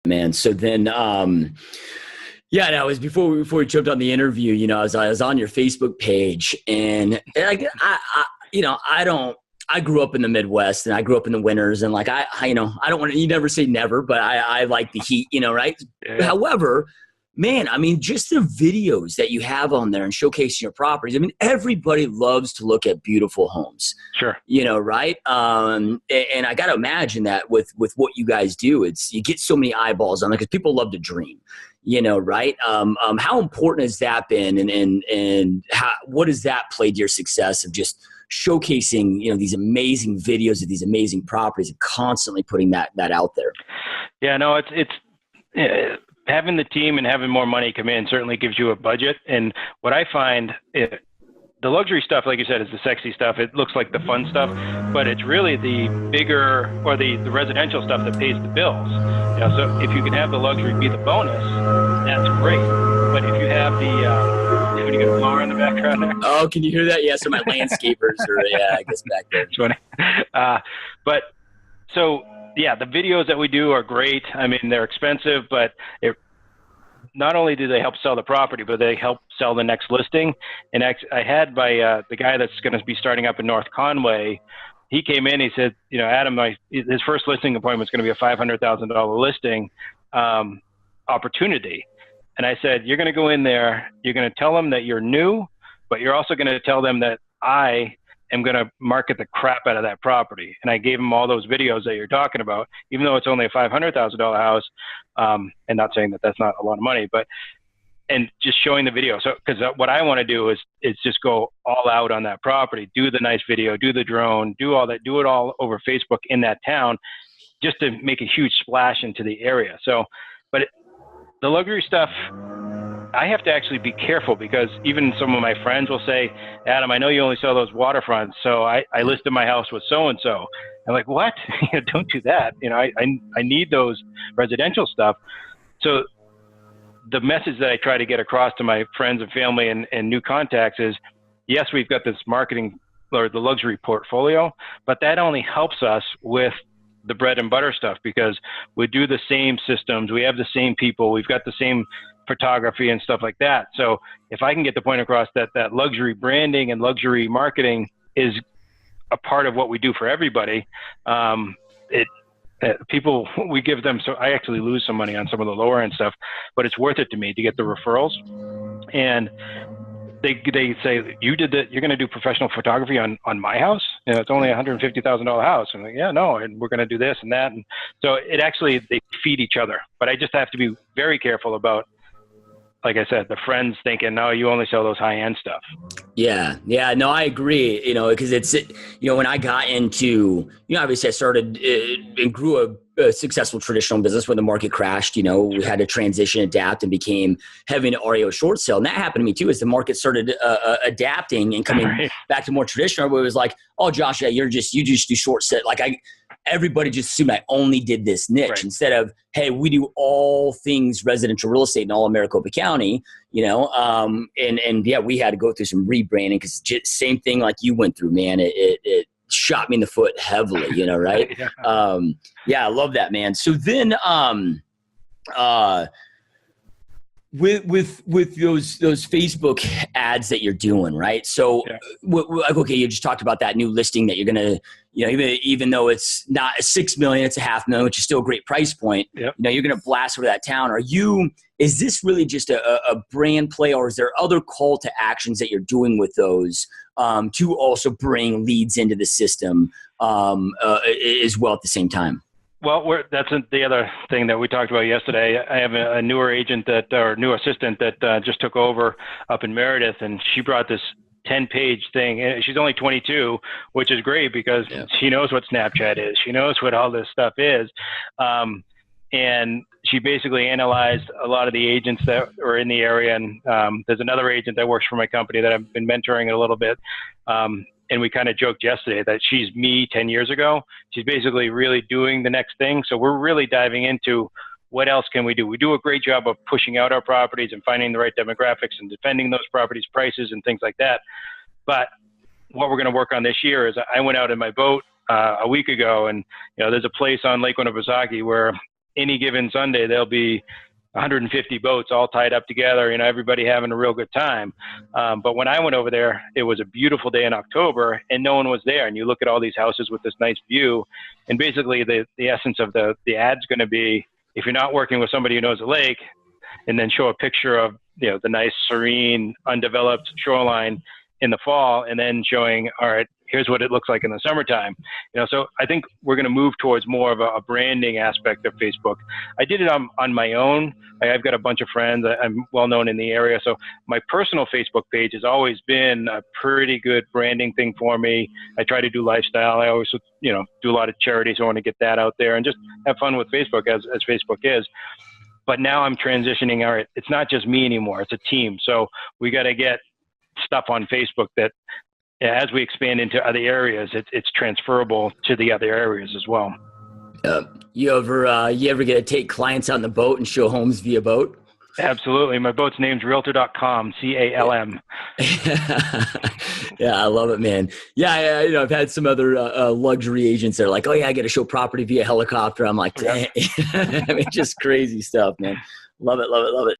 man. So then, yeah, that was before we jumped on the interview. I was on your Facebook page, and I grew up in the Midwest, and I grew up in the winters, and like I don't want to. You never say never, but I like the heat, right? Yeah. However, man, I mean, just the videos that you have on there and showcasing your properties. I mean, everybody loves to look at beautiful homes. Sure. Right? And I got to imagine that with what you guys do, you get so many eyeballs on it because people love to dream. Right? How important has that been, and what has that played to your success of just showcasing, these amazing videos of these amazing properties and constantly putting that out there? Yeah, no, it's having the team and having more money come in certainly gives you a budget. And what I find, the luxury stuff, like you said, is the sexy stuff. It looks like the fun stuff, but it's really the bigger or the residential stuff that pays the bills. So if you can have the luxury be the bonus, that's great. But if you have the, when you get a blower in the background there. Oh, can you hear that? Yeah, so my landscapers are, I guess back there. It's funny. But so, yeah, the videos that we do are great. I mean, they're expensive, but not only do they help sell the property, but they help sell the next listing. And I had the guy that's going to be starting up in North Conway. He came in, he said, Adam, his first listing appointment is going to be a $500,000 listing opportunity. And I said, you're going to go in there, you're going to tell them that you're new, but you're also going to tell them that I am going to market the crap out of that property. And I gave him all those videos that you're talking about, even though it's only a $500,000 house. And not saying that that's not a lot of money, and just showing the video. So, because what I want to do is just go all out on that property, do the nice video, do the drone, do all that, do it all over Facebook in that town, just to make a huge splash into the area. So, but the luxury stuff, I have to actually be careful because even some of my friends will say, Adam, I know you only sell those waterfronts, so I listed my house with so-and-so. I'm like, what? Don't do that. I need those residential stuff. So the message that I try to get across to my friends and family and new contacts is, yes, we've got this marketing or the luxury portfolio, but that only helps us with the bread and butter stuff because we do the same systems. We have the same people. We've got the same photography and stuff like that. So if I can get the point across that luxury branding and luxury marketing is a part of what we do for everybody, people, we give them, so I actually lose some money on some of the lower end stuff, but it's worth it to me to get the referrals. And they say, you're going to do professional photography on my house? It's only a $150,000 house. I'm like, yeah, no, and we're going to do this and that. And so they feed each other, but I just have to be very careful about, like I said, the friends thinking, no, you only sell those high-end stuff. Yeah. No, I agree, because it's, when I got into, obviously I started and grew a successful traditional business when the market crashed. We had to transition, adapt, and became having an REO short sale. And that happened to me too, as the market started adapting and coming back to more traditional. Everybody was like, oh, Josh, yeah, you just do short sale. Everybody just assumed I only did this niche instead of, hey, we do all things residential real estate in all of Maricopa County, and yeah, we had to go through some rebranding because same thing like you went through, man. It shot me in the foot heavily, right? Yeah, I love that, man. So then, with those Facebook ads that you're doing, right? So, okay, you just talked about that new listing that you're gonna, even though it's not a $6 million, it's a $500,000, which is still a great price point. Yep. You're gonna blast over that town. Is this really just a brand play, or is there other call to actions that you're doing with those to also bring leads into the system as well at the same time? Well, that's the other thing that we talked about yesterday. I have a newer agent new assistant that just took over up in Meredith, and she brought this 10-page thing. And she's only 22, which is great because she knows what Snapchat is. She knows what all this stuff is. And she basically analyzed a lot of the agents that are in the area. And there's another agent that works for my company that I've been mentoring a little bit. And we kind of joked yesterday that she's me 10 years ago. She's basically really doing the next thing. So we're really diving into what else can we do. We do a great job of pushing out our properties and finding the right demographics and defending those properties' prices and things like that. But what we're going to work on this year is I went out in my boat a week ago, and there's a place on Lake Winnipesaukee where any given Sunday, there'll be 150 boats all tied up together, everybody having a real good time. But when I went over there, it was a beautiful day in October and no one was there. And you look at all these houses with this nice view, and basically the essence of the ad's going to be, if you're not working with somebody who knows the lake, and then show a picture of, the nice, serene, undeveloped shoreline in the fall, and then showing, all right, here's what it looks like in the summertime. So I think we're going to move towards more of a branding aspect of Facebook. I did it on my own. I've got a bunch of friends. I'm well known in the area. So my personal Facebook page has always been a pretty good branding thing for me. I try to do lifestyle. I always, do a lot of charity. So I want to get that out there and just have fun with Facebook as Facebook is. But now I'm transitioning. All right, it's not just me anymore. It's a team. So we got to get stuff on Facebook that, as we expand into other areas, it's transferable to the other areas as well. You ever get to take clients out on the boat and show homes via boat? Absolutely. My boat's name's Realtor.com, CALM. Yeah, I love it, man. Yeah, I've had some other luxury agents that are like, oh yeah, I got to show property via helicopter. I'm like, dang. I mean, just crazy stuff, man. Love it, love it, love it.